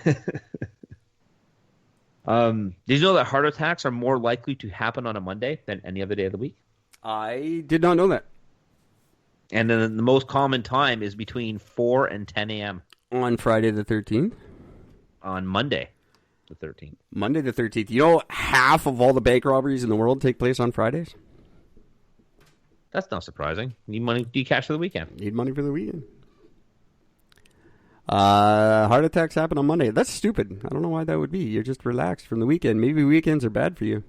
Did you know that heart attacks are more likely to happen on a Monday than any other day of the week? I did not know that. And then the most common time is between 4 and 10 a.m. On Friday the 13th? on Monday the 13th. Monday the 13th. You know, half of all the bank robberies in the world take place on Fridays? That's not surprising. Need money? Do you cash for the weekend? Need money for the weekend. Heart attacks happen on Monday. That's stupid. I don't know why that would be. You're just relaxed from the weekend. Maybe weekends are bad for you.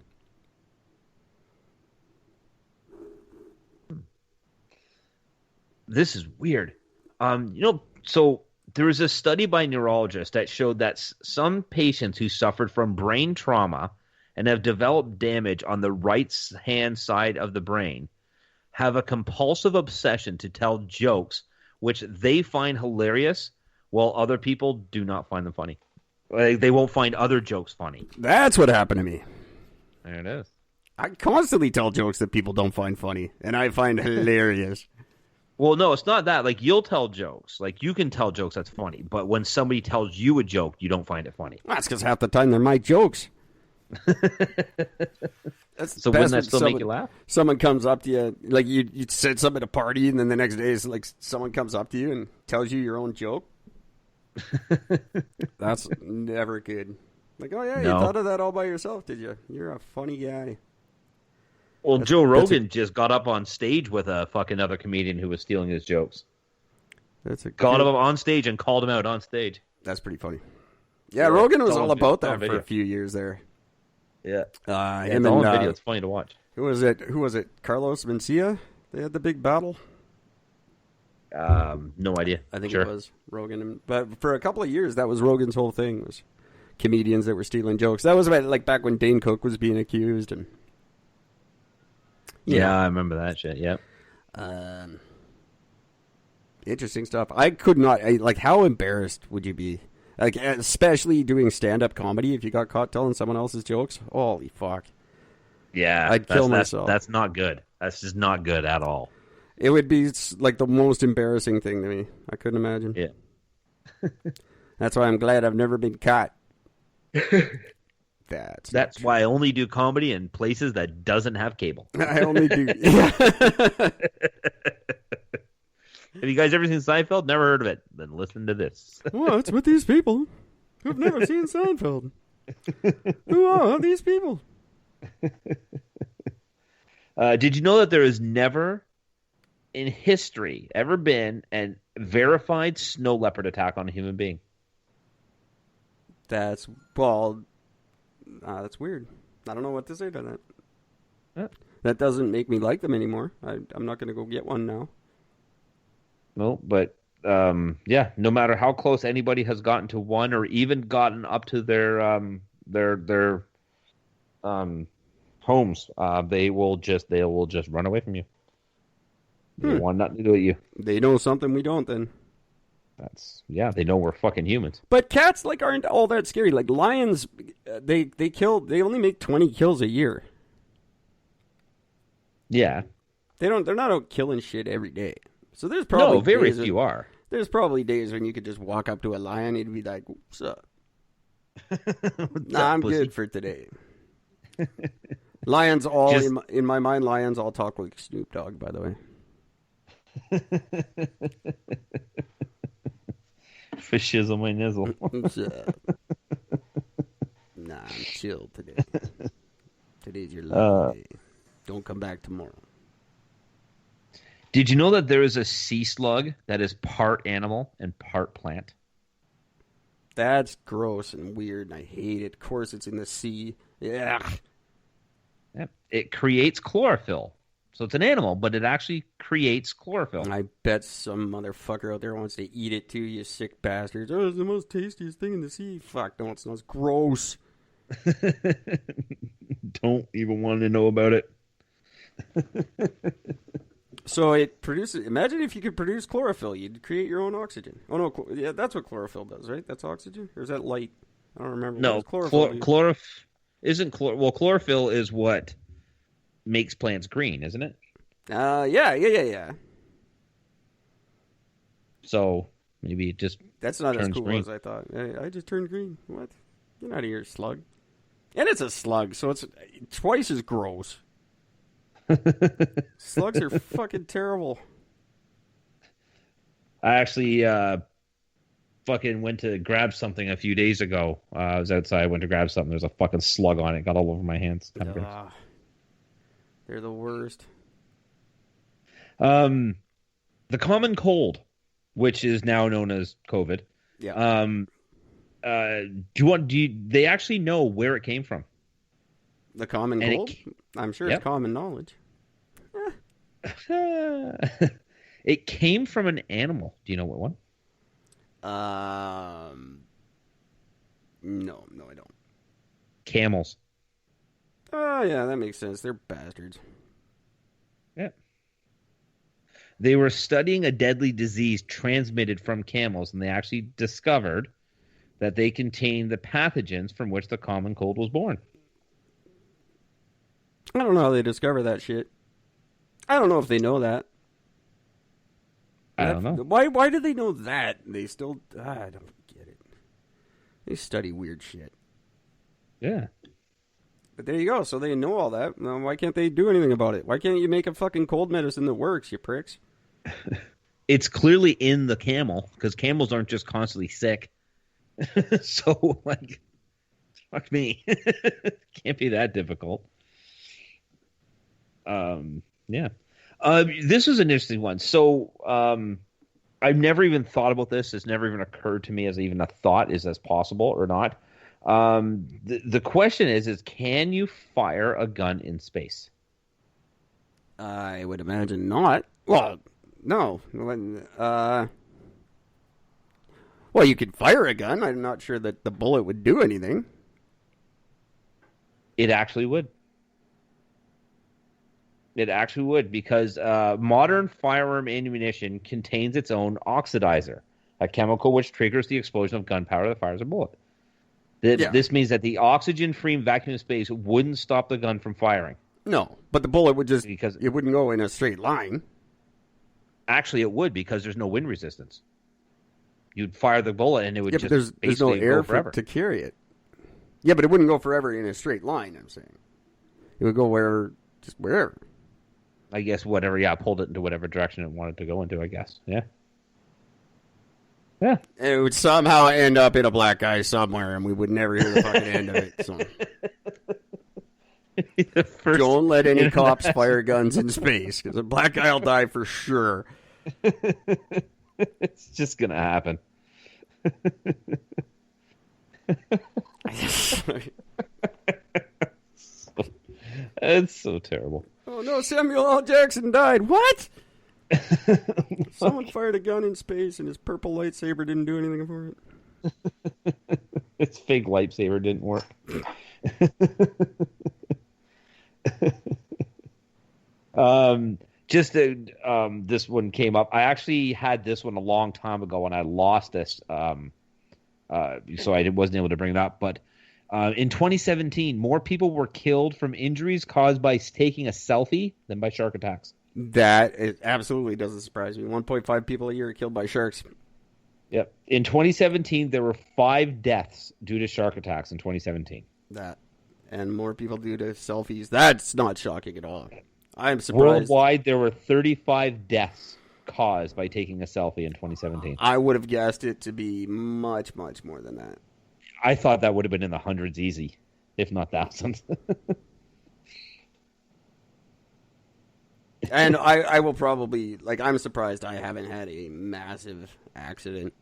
This is weird. So there was a study by neurologists that showed that some patients who suffered from brain trauma and have developed damage on the right hand side of the brain have a compulsive obsession to tell jokes which they find hilarious while other people do not find them funny. Like, they won't find other jokes funny. That's what happened to me. There it is. I constantly tell jokes that people don't find funny, and I find hilarious. Well, no, it's not that. Like, you'll tell jokes. Like, you can tell jokes that's funny. But when somebody tells you a joke, you don't find it funny. That's because half the time they're my jokes. So wouldn't that still make you laugh? Someone comes up to you, like you said something at a party, and then the next day it's like someone comes up to you and tells you your own joke. That's never good. Like, oh yeah, you thought of that all by yourself, did you? You're a funny guy. Well, Joe Rogan just got up on stage with a fucking other comedian who was stealing his jokes. Got him on stage and called him out on stage. That's pretty funny. Yeah, Rogan was all about that for a few years there. Yeah. Him it's and video. It's funny to watch. Who was it? Carlos Mencia? They had the big battle. No idea. I think it was Rogan. But for a couple of years, that was Rogan's whole thing, was comedians that were stealing jokes. That was about, like, back when Dane Cook was being accused. And yeah, I remember that shit. Yep. Interesting stuff. I could not. How embarrassed would you be? Like, especially doing stand-up comedy if you got caught telling someone else's jokes. Holy fuck. Yeah. I'd kill myself. That's not good. That's just not good at all. It would be like the most embarrassing thing to me. I couldn't imagine. Yeah. That's why I'm glad I've never been caught. That's why I only do comedy in places that doesn't have cable. I only do. Have you guys ever seen Seinfeld? Never heard of it? Then listen to this. What's with these people who've never seen Seinfeld? Who are these people? Did you know that there has never in history ever been a verified snow leopard attack on a human being? That's weird. I don't know what to say to that. Yeah. That doesn't make me like them anymore. I'm not going to go get one now. No, but no matter how close anybody has gotten to one, or even gotten up to their homes, they will just run away from you. They want nothing to do with you. They know something we don't. Then they know we're fucking humans. But cats aren't all that scary. Like lions, they only make 20 kills a year. Yeah, they're not out killing shit every day. So there's probably very few are. There's probably days when you could just walk up to a lion and be like, "What's up?" I'm pussy? Good for today. Lions all in my mind. Lions all talk like Snoop Dogg. By the way. Fishes on my nizzle. Nah, I'm chill today. Today's your lucky day. Don't come back tomorrow. Did you know that there is a sea slug that is part animal and part plant? That's gross and weird, and I hate it. Of course, it's in the sea. Yeah. It creates chlorophyll. So it's an animal, but it actually creates chlorophyll. I bet some motherfucker out there wants to eat it too, you sick bastards. Oh, it's the most tastiest thing in the sea. Fuck, no, it smells gross. Don't even want to know about it. So it produces. Imagine if you could produce chlorophyll, you'd create your own oxygen. Oh no, yeah, that's what chlorophyll does, right? That's oxygen, or is that light? I don't remember. No, chlorophyll isn't. Chlorophyll is what makes plants green, isn't it? Yeah. So Maybe it just That's not as turns cool green. as I thought. I just turned green. What? Get out of here, slug. And it's a slug, so it's twice as gross. Slugs are fucking terrible. I actually fucking went to grab something a few days ago. I was outside, went to grab something. There's a fucking slug on it. Got all over my hands. Kind of gross. They're the worst. The common cold, which is now known as COVID. Yeah. They actually know where it came from? The common cold? I'm sure it's common knowledge. It came from an animal. Do you know what one? No, I don't. Camels. Oh, yeah, that makes sense. They're bastards. Yeah. They were studying a deadly disease transmitted from camels, and they actually discovered that they contain the pathogens from which the common cold was born. I don't know how they discover that shit. I don't know if they know that. I don't know. Why do they know that? They still... I don't get it. They study weird shit. Yeah. But there you go. So they know all that. Now, why can't they do anything about it? Why can't you make a fucking cold medicine that works, you pricks? It's clearly in the camel, because camels aren't just constantly sick. So, like, fuck me. Can't be that difficult. Yeah. This was an interesting one. So, I've never even thought about this. It's never even occurred to me as even a thought. Is this possible or not? The question is can you fire a gun in space? I would imagine not. Well, no. Well, you could fire a gun. I'm not sure that the bullet would do anything. It actually would. It actually would, because modern firearm ammunition contains its own oxidizer, a chemical which triggers the explosion of gunpowder that fires a bullet. This means that the oxygen-free vacuum space wouldn't stop the gun from firing. No, but the bullet would just... Because it wouldn't go in a straight line. Actually, it would, because there's no wind resistance. You'd fire the bullet, and it would just there's no air to carry it. Yeah, but it wouldn't go forever in a straight line, I'm saying. It would go wherever. I guess whatever, pulled it into whatever direction it wanted to go into, I guess. Yeah. Yeah. And it would somehow end up in a black guy somewhere, and we would never hear the fucking end of it. So. Don't let any cops fire guns in space, because a black guy will die for sure. It's just going to happen. It's so terrible. Oh no, Samuel L. Jackson died. What? Someone fired a gun in space and his purple lightsaber didn't do anything for it. Its fake lightsaber didn't work. This one came up. I actually had this one a long time ago and I lost this. So I wasn't able to bring it up. But in 2017, more people were killed from injuries caused by taking a selfie than by shark attacks. That absolutely doesn't surprise me. 1.5 people a year are killed by sharks. Yep. In 2017, there were 5 deaths due to shark attacks in 2017. And more people due to selfies. That's not shocking at all. I'm surprised. Worldwide, there were 35 deaths caused by taking a selfie in 2017. I would have guessed it to be much, much more than that. I thought that would have been in the hundreds easy, if not thousands. And I will probably, I'm surprised I haven't had a massive accident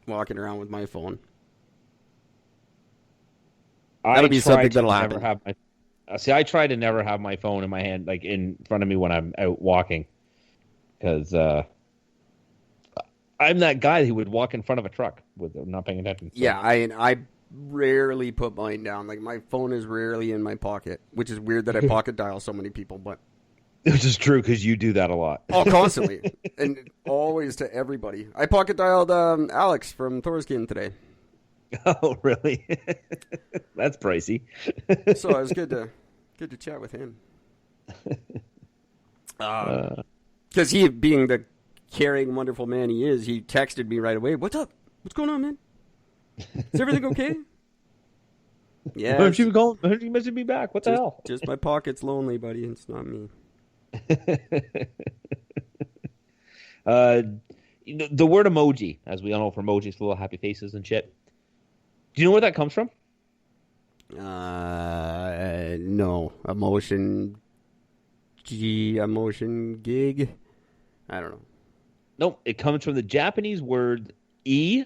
walking around with my phone. That'll be something that'll happen. I try to never have my phone in my hand, in front of me when I'm out walking. Because I'm that guy who would walk in front of a truck with not paying attention. So. Yeah, I rarely put mine down. My phone is rarely in my pocket, which is weird that I pocket dial so many people, but... Which is true, because you do that a lot. Oh, constantly. And always to everybody. I pocket dialed Alex from Thorskin today. Oh, really? That's pricey. So it was good to chat with him. Because he, being the caring, wonderful man he is, he texted me right away. What's up? What's going on, man? Is everything okay? Yeah. Why don't you message me back? What the hell? Just my pocket's lonely, buddy. It's not me. The word emoji, as we all know, for emojis, little happy faces and shit. Do you know where that comes from? No. Emotion gig. I don't know. Nope. It comes from the Japanese word e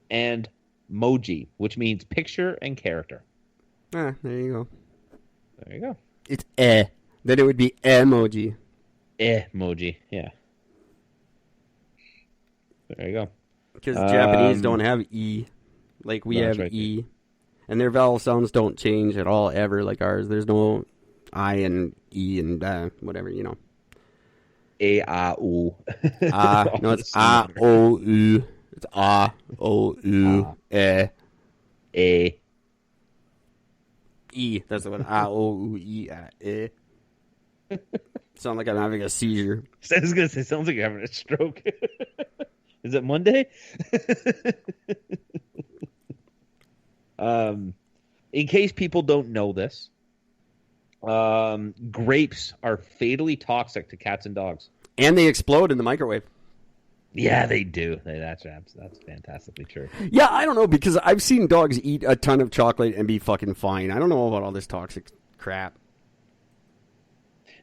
and moji, which means picture and character. There you go. There you go. It's Then it would be emoji. Emoji, yeah. There you go. Because Japanese don't have E like we have right. E. And their vowel sounds don't change at all ever like ours. There's no I and E and whatever, you know. A, A, U. No, it's A, O, U. It's A, O, U, A. E. That's the one. A, O, U, E, E. Sound like I'm having a seizure. I was going to say, sounds like you're having a stroke. Is it Monday? In case people don't know this, grapes are fatally toxic to cats and dogs. And they explode in the microwave. Yeah, they do. That's fantastically true. Yeah, I don't know, because I've seen dogs eat a ton of chocolate and be fucking fine. I don't know about all this toxic crap.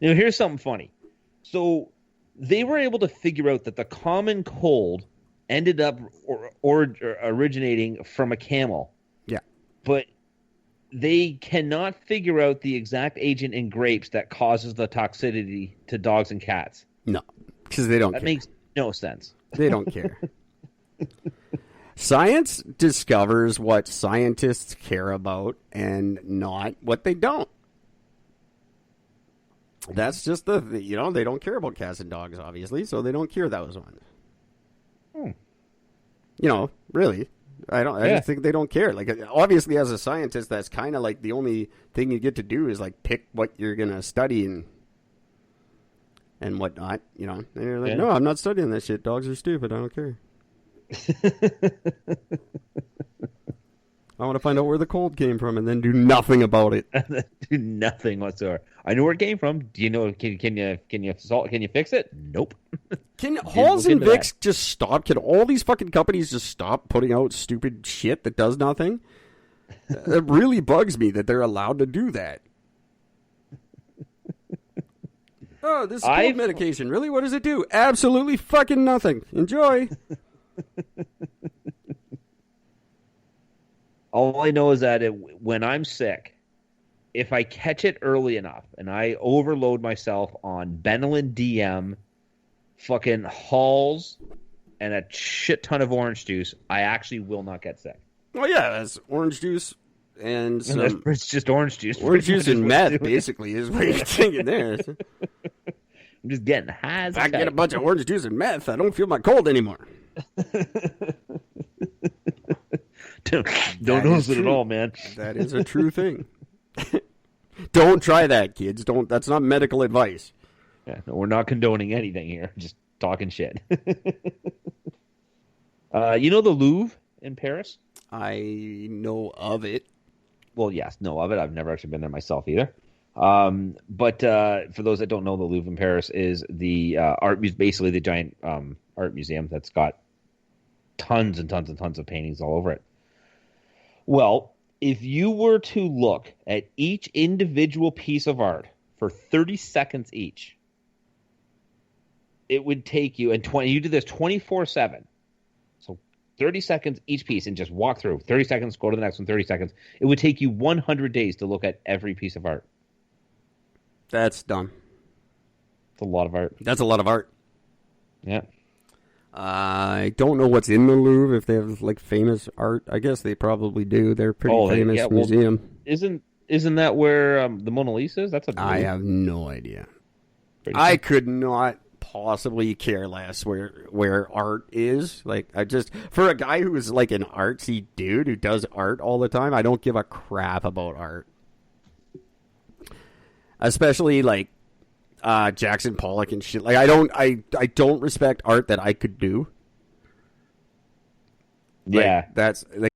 Now, here's something funny. So they were able to figure out that the common cold ended up originating from a camel. Yeah. But they cannot figure out the exact agent in grapes that causes the toxicity to dogs and cats. No, because they don't care. That makes no sense. They don't care. Science discovers what scientists care about and not what they don't. That's just they don't care about cats and dogs, obviously, so they don't cure those ones. Really. I just think they don't care. Like, obviously, as a scientist, that's kind of like the only thing you get to do is like pick what you're gonna study and whatnot. And you're like, no, I'm not studying that shit. Dogs are stupid. I don't care. I want to find out where the cold came from and then do nothing about it. Do nothing whatsoever. I know where it came from. Do you know? Can you fix it? Nope. Can Halls and Vicks just stop? Can all these fucking companies just stop putting out stupid shit that does nothing? It really bugs me that they're allowed to do that. Oh, this is cold medication. Really? What does it do? Absolutely fucking nothing. Enjoy. All I know is that when I'm sick, if I catch it early enough and I overload myself on Benylin DM, fucking Halls, and a shit ton of orange juice, I actually will not get sick. Well, yeah, that's orange juice and some... It's just orange juice. Orange juice and meth, basically, is what you're thinking there. I'm just getting high. If I get a bunch of orange juice and meth, I don't feel my cold anymore. Don't notice it at all, man. That is a true thing. Don't try that, kids. That's not medical advice. Yeah, no, we're not condoning anything here. Just talking shit. You know the Louvre in Paris? I know of it. Well, yes, know of it. I've never actually been there myself either. But for those that don't know, the Louvre in Paris is the basically the giant art museum that's got tons and tons and tons of paintings all over it. Well, if you were to look at each individual piece of art for 30 seconds each, it would take you, you do this 24/7. So 30 seconds each piece and just walk through. 30 seconds, go to the next one, 30 seconds. It would take you 100 days to look at every piece of art. That's dumb. It's a lot of art. That's a lot of art. Yeah. I don't know what's in the Louvre, if they have like famous art. I guess they probably do. They're a pretty famous museum. Isn't that where the Mona Lisa is? That's I have no idea. I could not possibly care less where art is. Like, for a guy who is like an artsy dude who does art all the time, I don't give a crap about art. Especially like Jackson Pollock and shit. Like I don't respect art that I could do. Like, Yeah, that's like